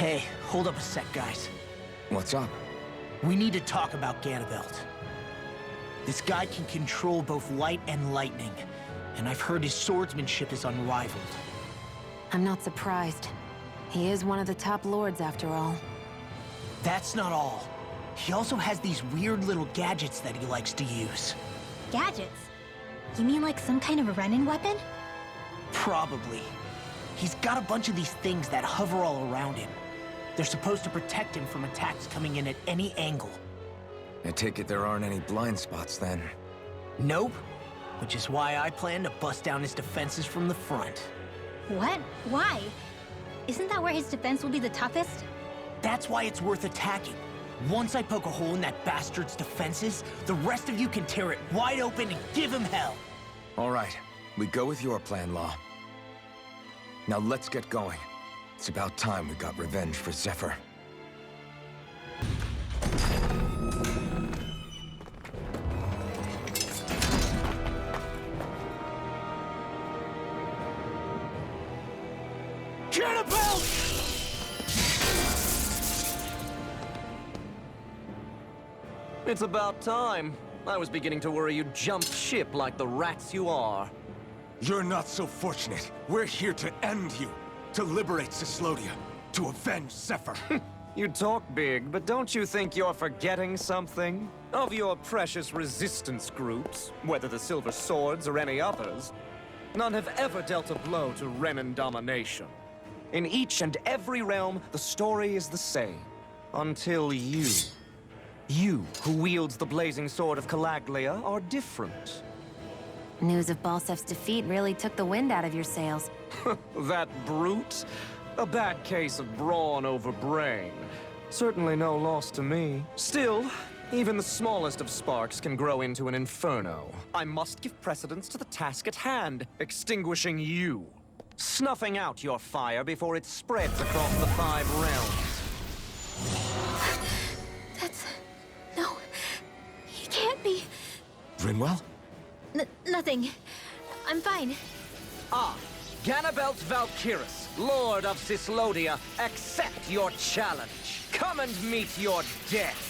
Hey, hold up a sec, guys. What's up? We need to talk about Ganabelt. This guy can control both light and lightning, and I've heard his swordsmanship is unrivaled. I'm not surprised. He is one of the top lords, after all. That's not all. He also has these weird little gadgets that he likes to use. Gadgets? You mean like some kind of a Renin weapon? Probably. He's got a bunch of these things that hover all around him. They're supposed to protect him from attacks coming in at any angle. I take it there aren't any blind spots then. Nope. Which is why I plan to bust down his defenses from the front. What? Why? Isn't that where his defense will be the toughest? That's why it's worth attacking. Once I poke a hole in that bastard's defenses, the rest of you can tear it wide open and give him hell. All right, we go with your plan, Law. Now let's get going. It's about time we got revenge for Zephyr. Ganabelt! It's about time. I was beginning to worry you jumped ship like the rats you are. You're not so fortunate. We're here to end you. To liberate Cyslodia. To avenge Zephyr. You talk big, but don't you think you're forgetting something? Of your precious resistance groups, whether the Silver Swords or any others, none have ever dealt a blow to Renin domination. In each and every realm, the story is the same. Until you. You, who wields the blazing sword of Calaglia, are different. News of Balsef's defeat really took the wind out of your sails. That brute? A bad case of brawn over brain. Certainly no loss to me. Still, even the smallest of sparks can grow into an inferno. I must give precedence to the task at hand, extinguishing you. Snuffing out your fire before it spreads across the 5 realms. No. He can't be. Rinwell? Nothing. I'm fine. Ah, Ganabelt Valkyris, Lord of Cyslodia, accept your challenge. Come and meet your death.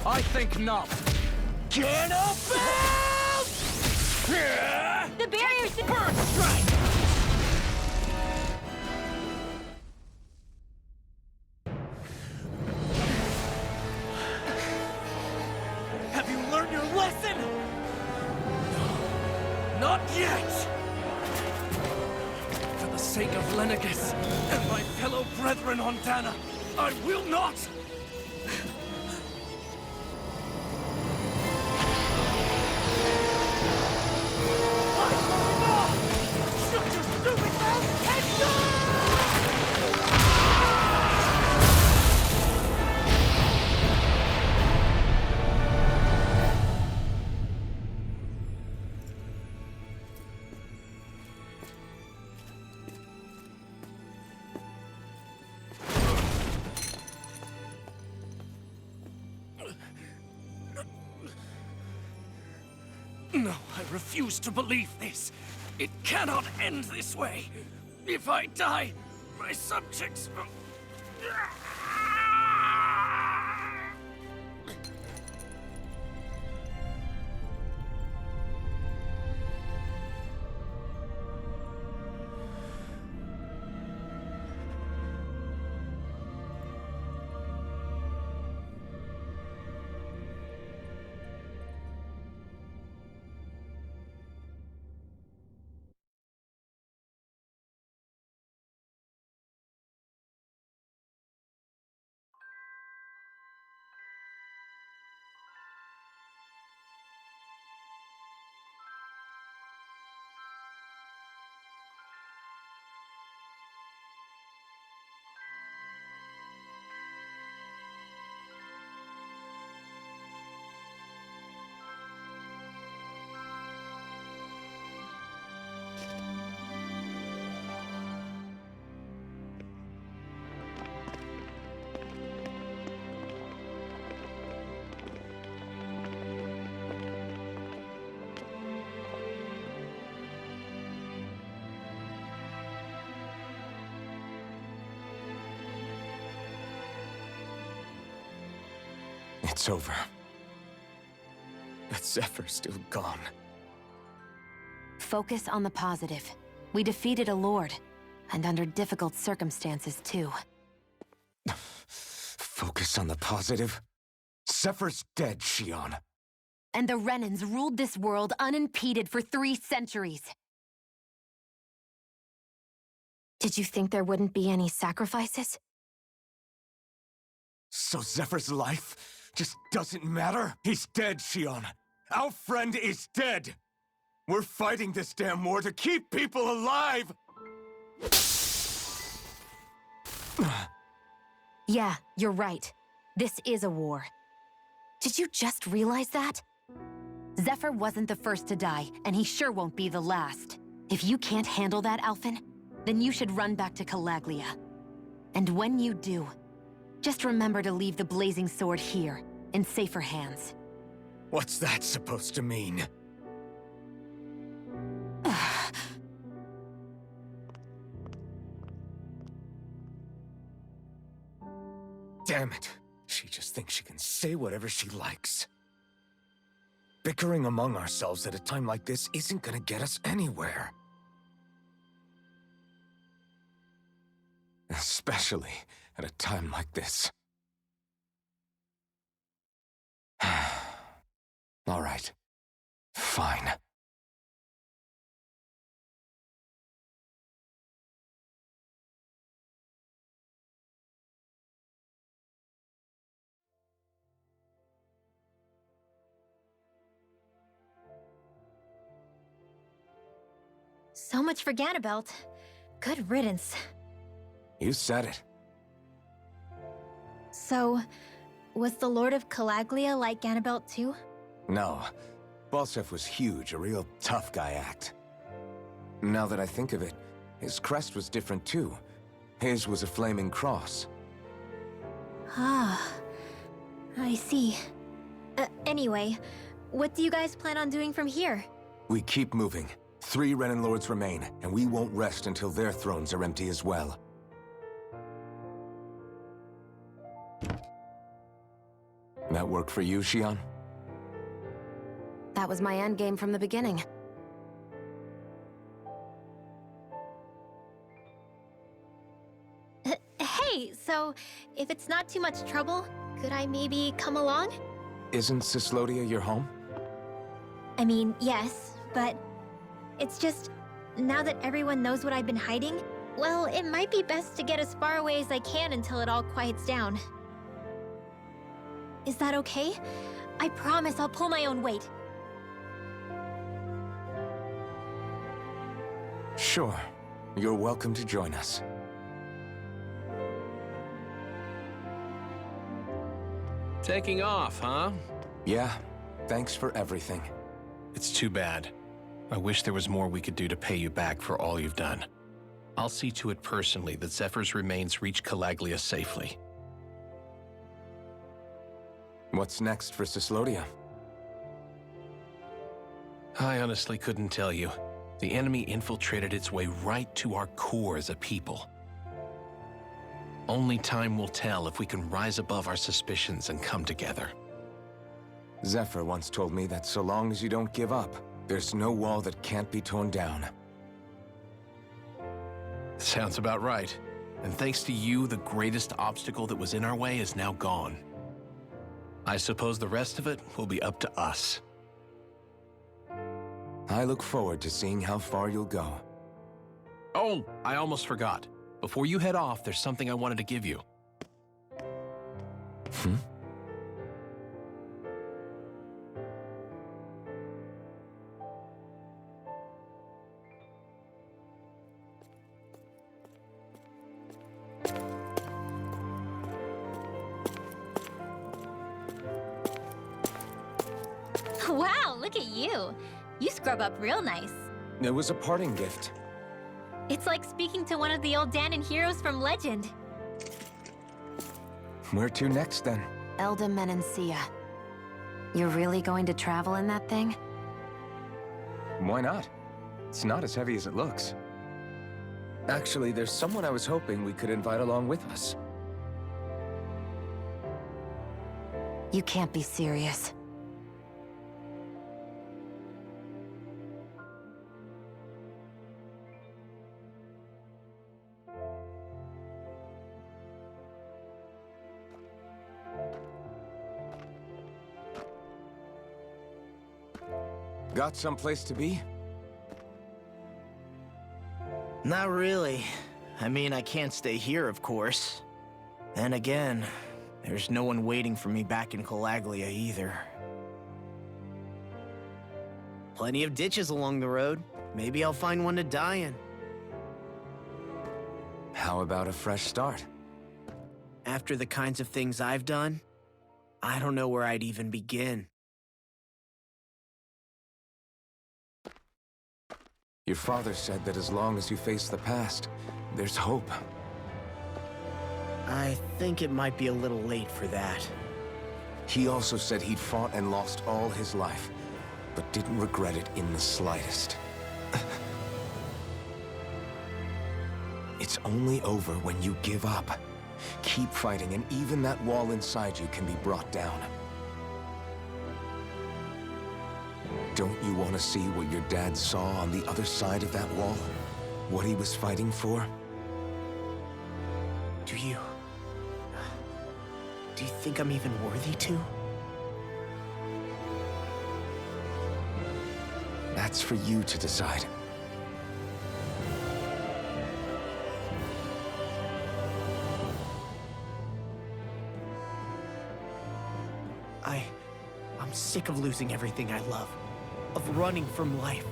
I think not. Ganabelt! The barrier's... Bird strike! Have you learned your lesson? No, not yet! For the sake of Lenegis and my fellow brethren on Dahnan, I will not! Shut your stupid mouth and go! No, I refuse to believe this. It cannot end this way. If I die, my subjects will... It's over. But Zephyr's still gone. Focus on the positive. We defeated a lord, and under difficult circumstances, too. Focus on the positive? Zephyr's dead, Xion. And the Renans ruled this world unimpeded for 3 centuries. Did you think there wouldn't be any sacrifices? So Zephyr's life just doesn't matter? He's dead, Xion. Our friend is dead. We're fighting this damn war to keep people alive! Yeah, you're right. This is a war. Did you just realize that? Zephyr wasn't the first to die, and he sure won't be the last. If you can't handle that, Alphen, then you should run back to Calaglia. And when you do, just remember to leave the blazing sword here, in safer hands. What's that supposed to mean? Damn it. She just thinks she can say whatever she likes. Bickering among ourselves at a time like this isn't gonna get us anywhere. Especially at a time like this. All right. Fine. So much for Ganabelt. Good riddance. You said it. So, was the Lord of Calaglia like Ganabelt too? No. Balsef was huge, a real tough guy act. Now that I think of it, his crest was different too. His was a flaming cross. Ah, I see. Anyway, what do you guys plan on doing from here? We keep moving. 3 Renan Lords remain, and we won't rest until their thrones are empty as well. That work for you, Xion? That was my endgame from the beginning. Hey, so if it's not too much trouble, could I maybe come along? Isn't Cyslodia your home? I mean, yes, but it's just, now that everyone knows what I've been hiding, well, it might be best to get as far away as I can until it all quiets down. Is that okay? I promise I'll pull my own weight. Sure. You're welcome to join us. Taking off, huh? Yeah. Thanks for everything. It's too bad. I wish there was more we could do to pay you back for all you've done. I'll see to it personally that Zephyr's remains reach Calaglia safely. What's next for Cyslodia? I honestly couldn't tell you. The enemy infiltrated its way right to our core as a people. Only time will tell if we can rise above our suspicions and come together. Zephyr once told me that so long as you don't give up, there's no wall that can't be torn down. Sounds about right. And thanks to you, the greatest obstacle that was in our way is now gone. I suppose the rest of it will be up to us. I look forward to seeing how far you'll go. Oh, I almost forgot. Before you head off, there's something I wanted to give you. Wow, look at you. You scrub up real nice. It was a parting gift. It's like speaking to one of the old Dahnan heroes from legend. Where to next, then? Elda Menancia. You're really going to travel in that thing? Why not? It's not as heavy as it looks. Actually, there's someone I was hoping we could invite along with us. You can't be serious. Got someplace to be? Not really. I mean, I can't stay here, of course. Then again, there's no one waiting for me back in Calaglia either. Plenty of ditches along the road. Maybe I'll find one to die in. How about a fresh start? After the kinds of things I've done, I don't know where I'd even begin. Your father said that as long as you face the past, there's hope. I think it might be a little late for that. He also said he'd fought and lost all his life, but didn't regret it in the slightest. It's only over when you give up. Keep fighting, and even that wall inside you can be brought down. Don't you want to see what your dad saw on the other side of that wall? What he was fighting for? Do you think I'm even worthy to? That's for you to decide. I'm sick of losing everything I love. Of running from life.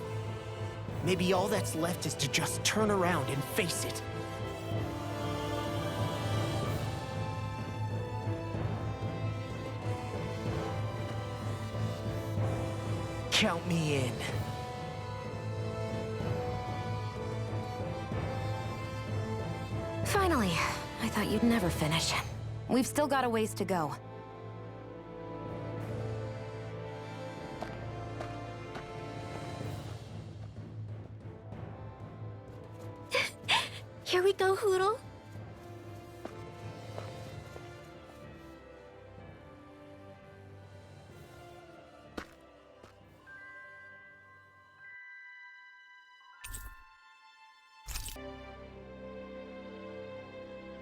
Maybe all that's left is to just turn around and face it. Count me in. Finally, I thought you'd never finish. We've still got a ways to go. Here we go, Hoodle.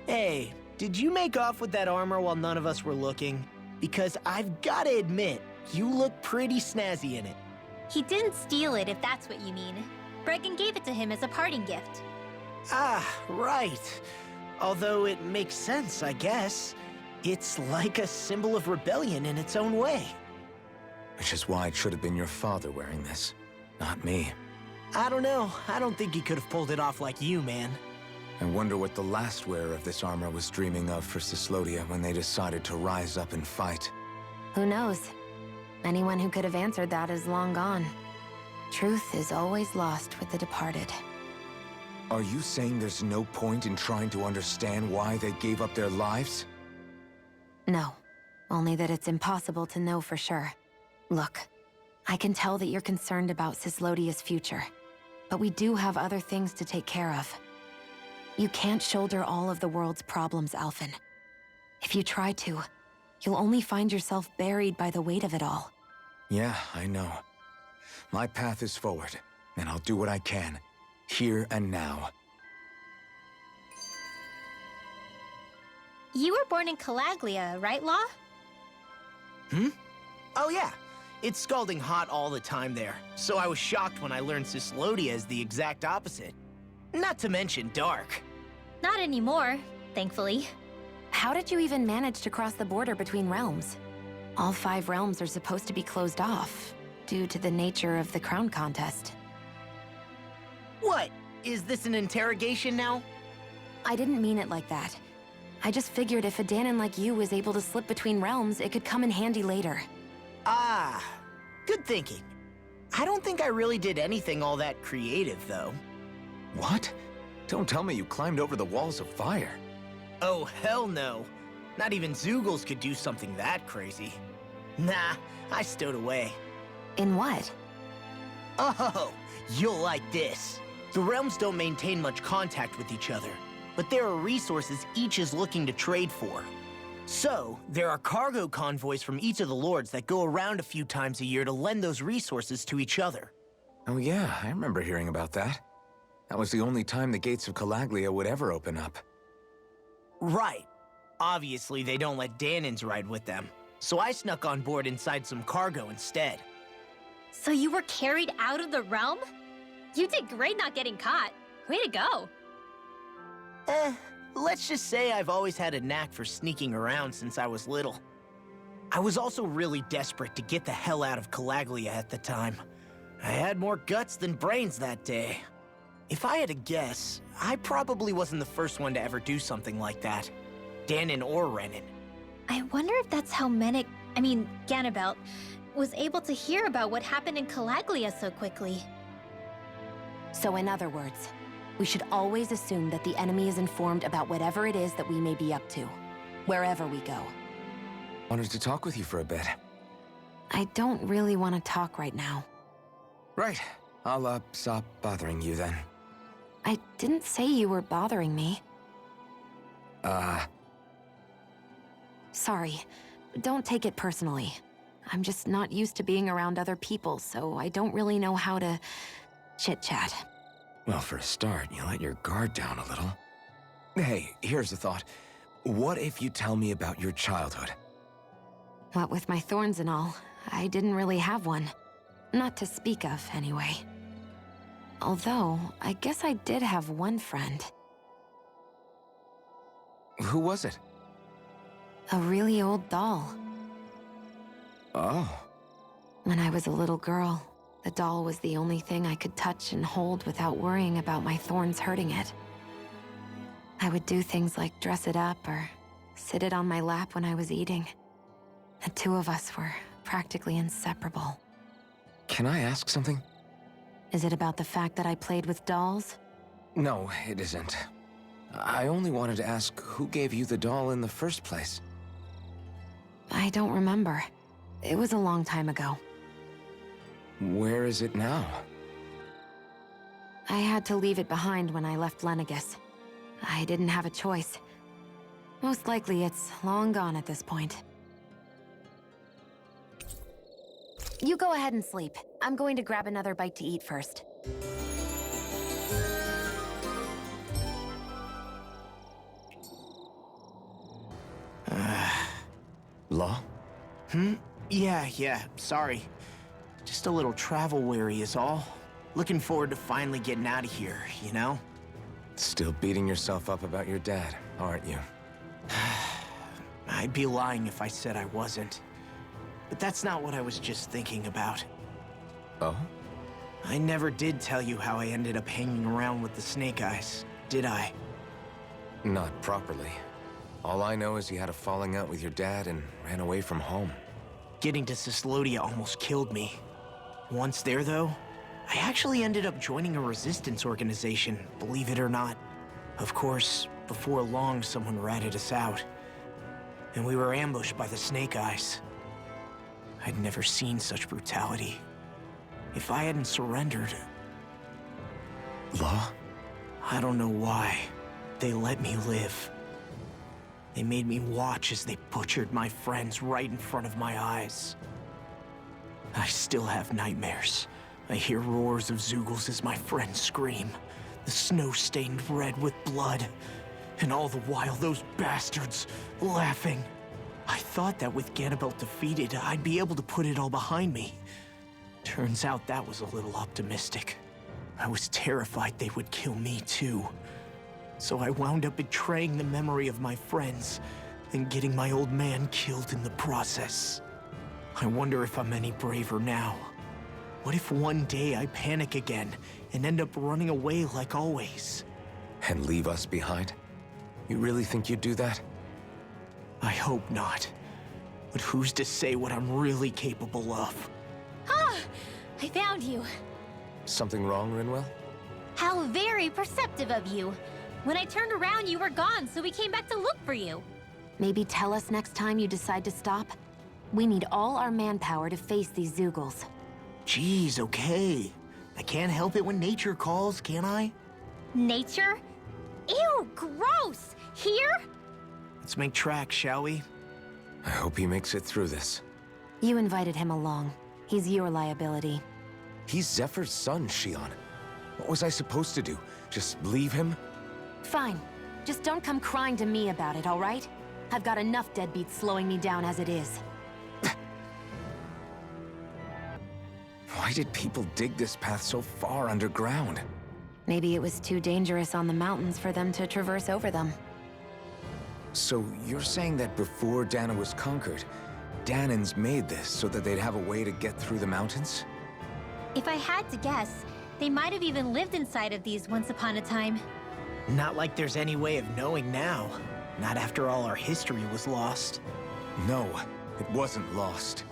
Hey, did you make off with that armor while none of us were looking? Because I've gotta admit, you look pretty snazzy in it. He didn't steal it, if that's what you mean. Bregan gave it to him as a parting gift. Ah, right. Although it makes sense, I guess. It's like a symbol of rebellion in its own way. Which is why it should have been your father wearing this, not me. I don't know. I don't think he could have pulled it off like you, man. I wonder what the last wearer of this armor was dreaming of for Cyslodia when they decided to rise up and fight. Who knows? Anyone who could have answered that is long gone. Truth is always lost with the departed. Are you saying there's no point in trying to understand why they gave up their lives? No, only that it's impossible to know for sure. Look, I can tell that you're concerned about Cyslodia's future, but we do have other things to take care of. You can't shoulder all of the world's problems, Alphen. If you try to, you'll only find yourself buried by the weight of it all. Yeah, I know. My path is forward, and I'll do what I can, here and now. You were born in Calaglia, right, Law? Oh yeah. It's scalding hot all the time there, so I was shocked when I learned Cyslodia is the exact opposite. Not to mention dark. Not anymore, thankfully. How did you even manage to cross the border between realms? All 5 realms are supposed to be closed off, due to the nature of the crown contest. What? Is this an interrogation now? I didn't mean it like that. I just figured if a Dahnan like you was able to slip between realms, it could come in handy later. Ah, good thinking. I don't think I really did anything all that creative, though. What? Don't tell me you climbed over the walls of fire. Oh, hell no. Not even Zeugles could do something that crazy. Nah, I stowed away. In what? Oh, you'll like this. The realms don't maintain much contact with each other, but there are resources each is looking to trade for. So, there are cargo convoys from each of the lords that go around a few times a year to lend those resources to each other. Oh yeah, I remember hearing about that. That was the only time the gates of Calaglia would ever open up. Right. Obviously, they don't let Dahnans ride with them. So I snuck on board inside some cargo instead. So you were carried out of the realm? You did great not getting caught. Way to go. Let's just say I've always had a knack for sneaking around since I was little. I was also really desperate to get the hell out of Calaglia at the time. I had more guts than brains that day. If I had to guess, I probably wasn't the first one to ever do something like that. Dahnan or Renan. I wonder if that's how Ganabelt, was able to hear about what happened in Calaglia so quickly. So in other words, we should always assume that the enemy is informed about whatever it is that we may be up to, wherever we go. Wanted to talk with you for a bit. I don't really want to talk right now. Right. I'll, stop bothering you then. I didn't say you were bothering me. Sorry. Don't take it personally. I'm just not used to being around other people, so I don't really know how to chit-chat. Well, for a start, you let your guard down a little. Hey, here's a thought. What if you tell me about your childhood? What with my thorns and all, I didn't really have one. Not to speak of, anyway. Although, I guess I did have one friend. Who was it? A really old doll. Oh. When I was a little girl, the doll was the only thing I could touch and hold without worrying about my thorns hurting it. I would do things like dress it up or sit it on my lap when I was eating. The two of us were practically inseparable. Can I ask something? Is it about the fact that I played with dolls? No, it isn't. I only wanted to ask who gave you the doll in the first place. I don't remember. It was a long time ago. Where is it now? I had to leave it behind when I left Lenegus. I didn't have a choice. Most likely it's long gone at this point. You go ahead and sleep. I'm going to grab another bite to eat first. Law? Yeah, sorry. Just a little travel weary is all. Looking forward to finally getting out of here, you know? Still beating yourself up about your dad, aren't you? I'd be lying if I said I wasn't. But that's not what I was just thinking about. Oh? I never did tell you how I ended up hanging around with the Snake Eyes, did I? Not properly. All I know is you had a falling out with your dad and ran away from home. Getting to Cislodia almost killed me. Once there, though, I actually ended up joining a resistance organization, believe it or not. Of course, before long, someone ratted us out. And we were ambushed by the Snake Eyes. I'd never seen such brutality. If I hadn't surrendered... Law? I don't know why. They let me live. They made me watch as they butchered my friends right in front of my eyes. I still have nightmares. I hear roars of Zeugles as my friends scream, the snow stained red with blood. And all the while, those bastards laughing. I thought that with Ganabelt defeated, I'd be able to put it all behind me. Turns out that was a little optimistic. I was terrified they would kill me too. So I wound up betraying the memory of my friends and getting my old man killed in the process. I wonder if I'm any braver now. What if one day I panic again and end up running away like always? And leave us behind? You really think you'd do that? I hope not. But who's to say what I'm really capable of? Ah! I found you. Something wrong, Rinwell? How very perceptive of you. When I turned around, you were gone, so we came back to look for you. Maybe tell us next time you decide to stop? We need all our manpower to face these Zeugles. Geez, okay. I can't help it when nature calls, can I? Nature? Ew, gross! Here? Let's make tracks, shall we? I hope he makes it through this. You invited him along. He's your liability. He's Zephyr's son, Shion. What was I supposed to do? Just leave him? Fine. Just don't come crying to me about it, all right? I've got enough deadbeats slowing me down as it is. Why did people dig this path so far underground? Maybe it was too dangerous on the mountains for them to traverse over them. So you're saying that before Dahnan was conquered, Dahnans made this so that they'd have a way to get through the mountains? If I had to guess, they might have even lived inside of these once upon a time. Not like there's any way of knowing now. Not after all our history was lost. No, it wasn't lost.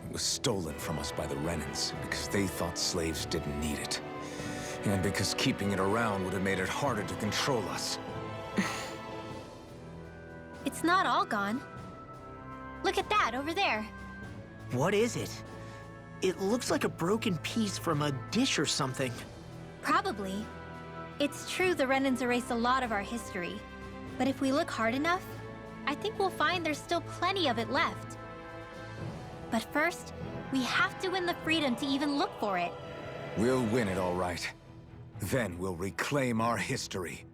It was stolen from us by the Renans because they thought slaves didn't need it. And because keeping it around would have made it harder to control us. It's not all gone. Look at that over there. What is it? It looks like a broken piece from a dish or something. Probably. It's true the Renans erased a lot of our history. But if we look hard enough, I think we'll find there's still plenty of it left. But first, we have to win the freedom to even look for it. We'll win it all right. Then we'll reclaim our history.